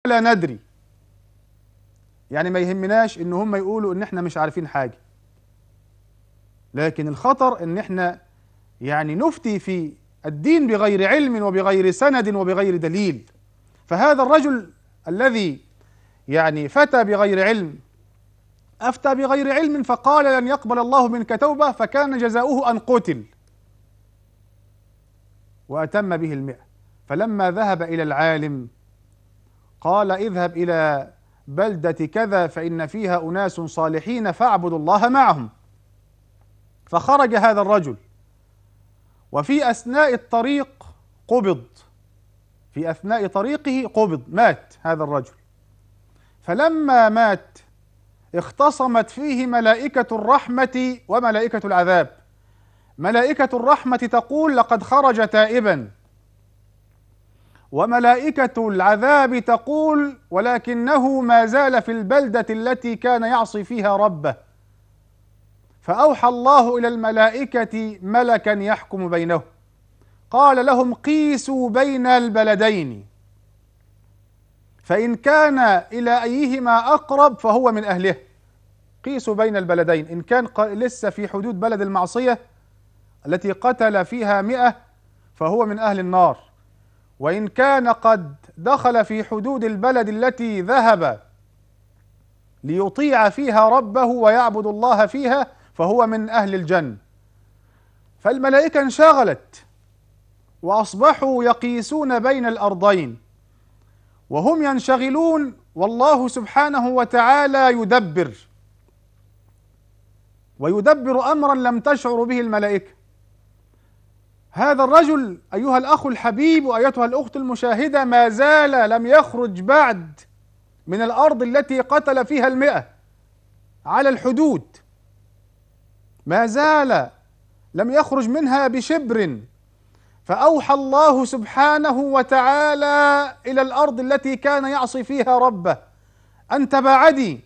لا ندري. يعني ما يهمناش ان هم يقولوا ان احنا مش عارفين حاجة، لكن الخطر ان احنا يعني نفتي في الدين بغير علم وبغير سند وبغير دليل. فهذا الرجل الذي يعني فتى بغير علم أفتى بغير علم فقال لن يقبل الله منك توبة، فكان جزاؤه أن قتل، وأتم به 100. فلما ذهب إلى العالم قال اذهب إلى بلدة كذا فإن فيها أناس صالحين فاعبدوا الله معهم. فخرج هذا الرجل، وفي أثناء الطريق قبض، في أثناء طريقه قبض، مات هذا الرجل. فلما مات اختصمت فيه ملائكة الرحمة وملائكة العذاب. ملائكة الرحمة تقول لقد خرج تائبا، وملائكة العذاب تقول ولكنه ما زال في البلدة التي كان يعصي فيها ربه. فأوحى الله إلى الملائكة ملكا يحكم بينهم، قال لهم قيسوا بين البلدين، فإن كان إلى أيهما أقرب فهو من أهله. قيسوا بين البلدين، إن كان لسه في حدود بلد المعصية التي قتل فيها 100 فهو من أهل النار، وإن كان قد دخل في حدود البلد التي ذهب ليطيع فيها ربه ويعبد الله فيها فهو من أهل الجنة. فالملائكة انشغلت وأصبحوا يقيسون بين الأرضين، وهم ينشغلون والله سبحانه وتعالى يدبر، ويدبر أمرا لم تشعر به الملائكة. هذا الرجل أيها الأخ الحبيب وأيتها الأخت المشاهدة ما زال لم يخرج بعد من الأرض التي قتل فيها 100 على الحدود، ما زال لم يخرج منها بشبر. فأوحى الله سبحانه وتعالى إلى الأرض التي كان يعصي فيها ربه أن تباعدي،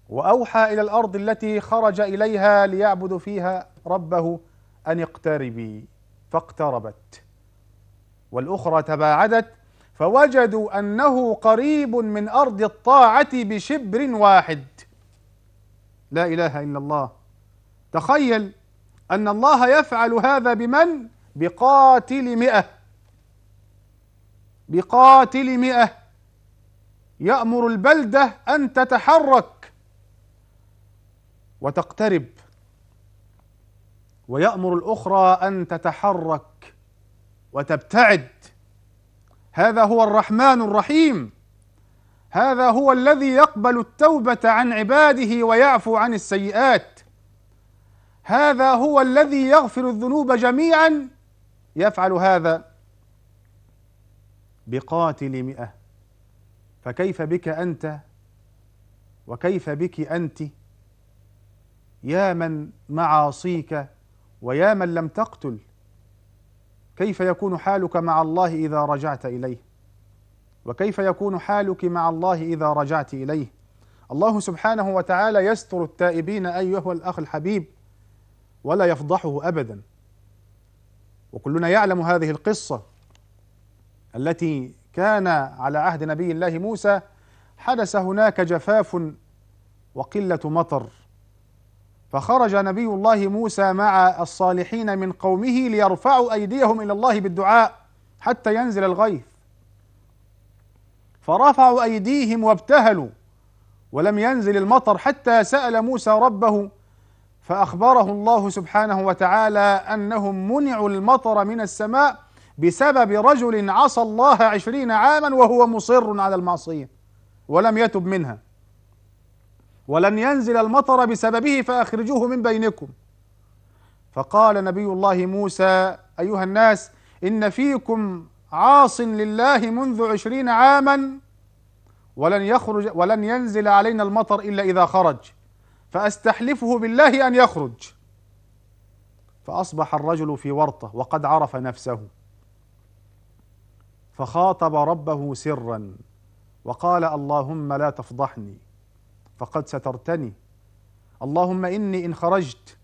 وأوحى إلى الأرض التي خرج إليها ليعبد فيها ربه أن اقتربي، فاقتربت، والأخرى تباعدت، فوجدوا أنه قريب من أرض الطاعة بشبر واحد. لا إله إلا الله. تخيل أن الله يفعل هذا بمن؟ بقاتل 100. بقاتل 100 يأمر البلدة أن تتحرك وتقترب، ويأمر الأخرى أن تتحرك وتبتعد. هذا هو الرحمن الرحيم، هذا هو الذي يقبل التوبة عن عباده ويعفو عن السيئات، هذا هو الذي يغفر الذنوب جميعا، يفعل هذا بقاتل 100. فكيف بك أنت وكيف بك أنت يا من معاصيك ويا من لم تقتل؟ كيف يكون حالك مع الله إذا رجعت إليه؟ وكيف يكون حالك مع الله إذا رجعت إليه؟ الله سبحانه وتعالى يستر التائبين أيها الأخ الحبيب ولا يفضحه أبدا. وكلنا يعلم هذه القصة التي كان على عهد نبي الله موسى، حدث هناك جفاف وقلة مطر، فخرج نبي الله موسى مع الصالحين من قومه ليرفعوا أيديهم إلى الله بالدعاء حتى ينزل الغيث، فرفعوا أيديهم وابتهلوا ولم ينزل المطر حتى سأل موسى ربه، فأخبره الله سبحانه وتعالى أنهم منعوا المطر من السماء بسبب رجل عصى الله 20 عاما وهو مصر على المعصية ولم يتب منها، ولن ينزل المطر بسببه فأخرجوه من بينكم. فقال نبي الله موسى أيها الناس إن فيكم عاص لله منذ 20 عاما ولن ينزل علينا المطر إلا إذا خرج، فأستحلفه بالله أن يخرج. فأصبح الرجل في ورطة وقد عرف نفسه، فخاطب ربه سرا وقال اللهم لا تفضحني فقد سترتني، اللهم إني إن خرجت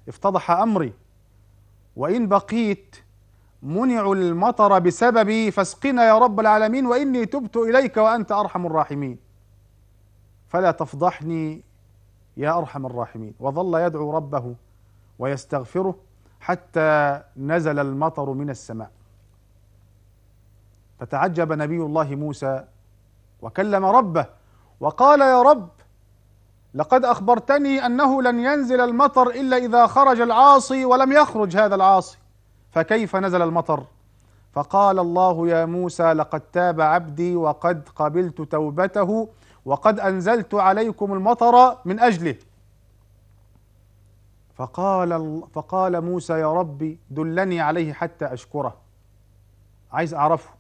افتضح أمري، وإن بقيت منعوا المطر بسببي فاسقنا يا رب العالمين وإني تبت إليك وأنت أرحم الراحمين، فلا تفضحني يا أرحم الراحمين. وظل يدعو ربه ويستغفره حتى نزل المطر من السماء. فتعجب نبي الله موسى وكلم ربه وقال يا رب لقد أخبرتني أنه لن ينزل المطر إلا إذا خرج العاصي ولم يخرج هذا العاصي، فكيف نزل المطر؟ فقال الله يا موسى لقد تاب عبدي وقد قبلت توبته وقد أنزلت عليكم المطر من أجله. فقال موسى يا ربي دلني عليه حتى أشكره، عايز أعرفه.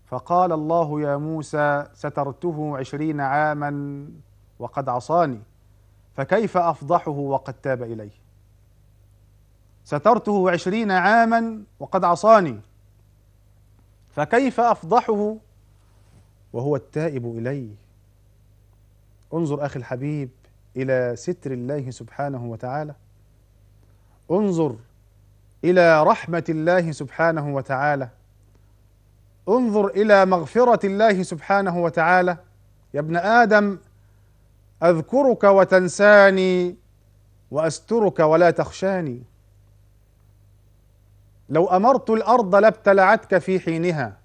فقال الله يا موسى سترته 20 عاما وقد عصاني، فكيف أفضحه وقد تاب إليه؟ سترته 20 عاما وقد عصاني، فكيف أفضحه وهو التائب إليه؟ انظر أخي الحبيب إلى ستر الله سبحانه وتعالى، انظر إلى رحمة الله سبحانه وتعالى، انظر إلى مغفرة الله سبحانه وتعالى. يا ابن آدم أذكرك وتنساني وأسترك ولا تخشاني. لو أمرت الأرض لابتلعتك في حينها،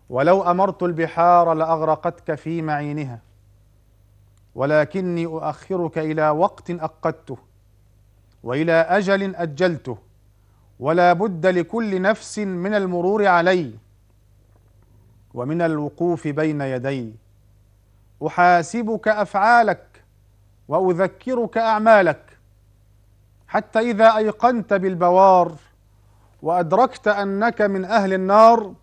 ولو أمرت البحار لأغرقتك في معينها، ولكني أؤخرك إلى وقت أقدته وإلى أجل أجلته، ولا بد لكل نفس من المرور علي ومن الوقوف بين يدي. أحاسبك أفعالك وأذكرك أعمالك، حتى إذا أيقنت بالبوار وأدركت أنك من أهل النار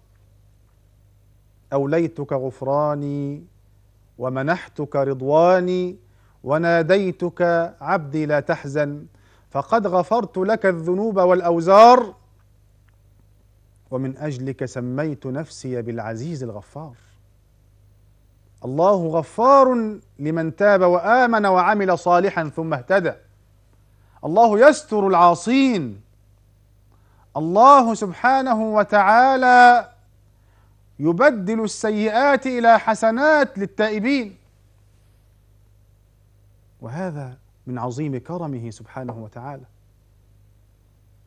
أوليتك غفراني ومنحتك رضواني وناديتك عبدي لا تحزن، فقد غفرت لك الذنوب والأوزار، ومن أجلك سميت نفسي بالعزيز الغفار. الله غفار لمن تاب وآمن وعمل صالحا ثم اهتدى. الله يستر العاصين. الله سبحانه وتعالى يبدل السيئات إلى حسنات للتائبين، وهذا من عظيم كرمه سبحانه وتعالى،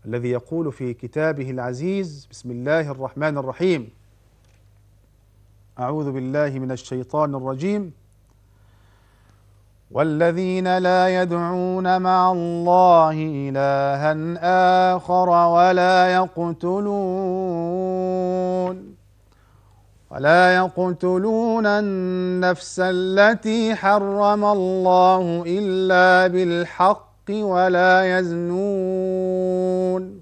الذي يقول في كتابه العزيز بسم الله الرحمن الرحيم: أعوذ بالله من الشيطان الرجيم: والذين لا يدعون مع الله إلها آخر ولا يقتلون النفس التي حرم الله إلا بالحق ولا يزنون،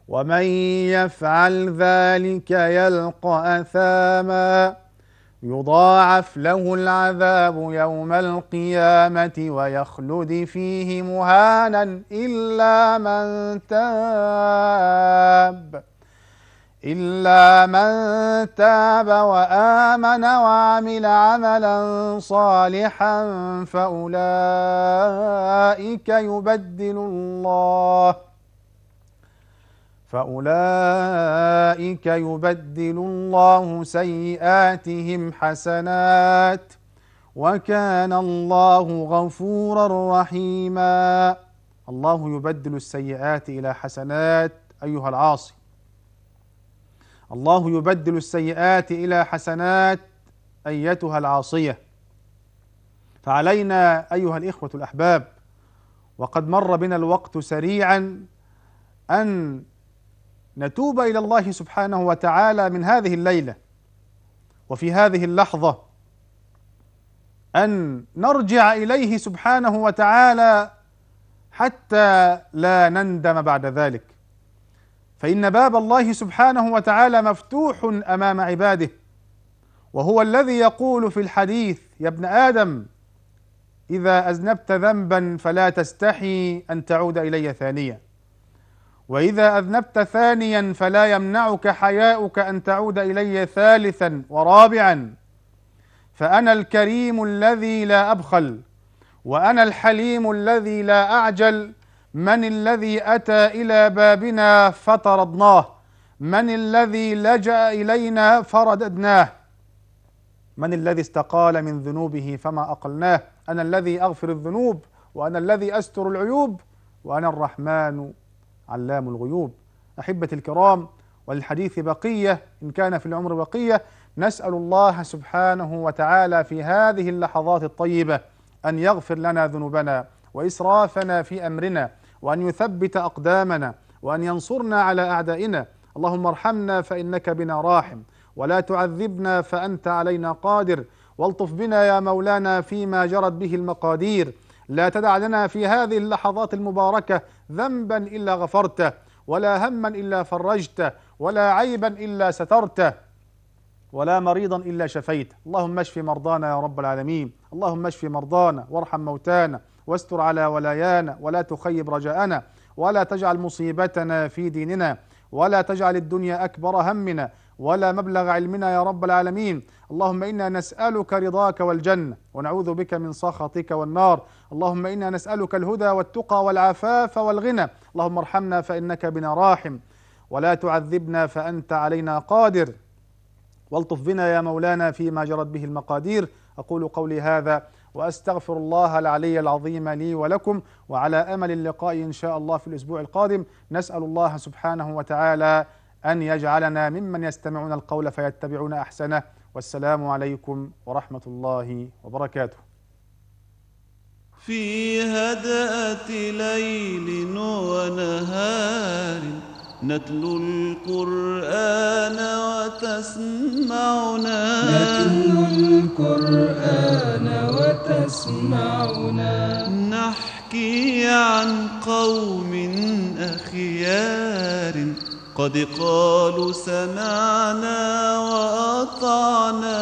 ومن يفعل ذلك يلقى أثاما يضاعف له العذاب يوم القيامة ويخلد فيه مهانا إلا من تاب وآمن وعمل عملا صالحا فأولئك يبدل الله سيئاتهم حسنات وكان الله غفورا رحيما. الله يبدل السيئات إلى حسنات أيها العاصي، الله يبدل السيئات إلى حسنات أيتها العاصية. فعلينا أيها الإخوة الأحباب، وقد مر بنا الوقت سريعا، أن نتوب إلى الله سبحانه وتعالى من هذه الليلة وفي هذه اللحظة، أن نرجع إليه سبحانه وتعالى حتى لا نندم بعد ذلك، فإن باب الله سبحانه وتعالى مفتوح أمام عباده، وهو الذي يقول في الحديث: يا ابن آدم إذا أذنبت ذنبا فلا تستحي أن تعود إلي ثانية، وإذا أذنبت ثانيا فلا يمنعك حياؤك أن تعود إلي ثالثا ورابعا، فأنا الكريم الذي لا أبخل، وأنا الحليم الذي لا أعجل، من الذي أتى إلى بابنا فطردناه؟ من الذي لجأ إلينا فرددناه؟ من الذي استقال من ذنوبه فما أقلناه؟ أنا الذي أغفر الذنوب، وأنا الذي أستر العيوب، وأنا الرحمن علام الغيوب. أحبتي الكرام، وللحديث بقية إن كان في العمر بقية. نسأل الله سبحانه وتعالى في هذه اللحظات الطيبة أن يغفر لنا ذنوبنا وإسرافنا في أمرنا، وأن يثبت أقدامنا، وأن ينصرنا على أعدائنا. اللهم ارحمنا فإنك بنا راحم، ولا تعذبنا فأنت علينا قادر، والطف بنا يا مولانا فيما جرت به المقادير. لا تدع لنا في هذه اللحظات المباركة ذنبا إلا غفرته، ولا هما إلا فرجته، ولا عيبا إلا سترته، ولا مريضا إلا شفيته. اللهم اشف مرضانا يا رب العالمين، اللهم اشف مرضانا وارحم موتانا واستر على ولايانا، ولا تخيب رجاءنا، ولا تجعل مصيبتنا في ديننا، ولا تجعل الدنيا أكبر همنا ولا مبلغ علمنا يا رب العالمين. اللهم إنا نسألك رضاك والجنة، ونعوذ بك من سخطك والنار. اللهم إنا نسألك الهدى والتقى والعفاف والغنى. اللهم ارحمنا فإنك بنا راحم، ولا تعذبنا فأنت علينا قادر، والطف بنا يا مولانا فيما جرت به المقادير. أقول قولي هذا وأستغفر الله العلي العظيم لي ولكم، وعلى أمل اللقاء إن شاء الله في الأسبوع القادم. نسأل الله سبحانه وتعالى أن يجعلنا ممن يستمعون القول فيتبعون أحسنه. والسلام عليكم ورحمة الله وبركاته. في هدأة ليل ونهار نتلو القرآن وتسمعنا نحكي عن قوم أخيار قد قالوا سمعنا وأطعنا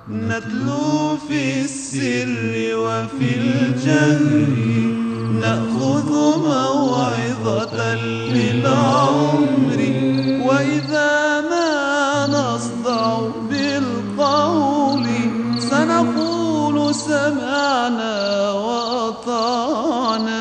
نتلو في السر وفي الجهر نأخذ موعظة للعمر وإذا ما نصدع بالقول سنقول سمعنا وأطعنا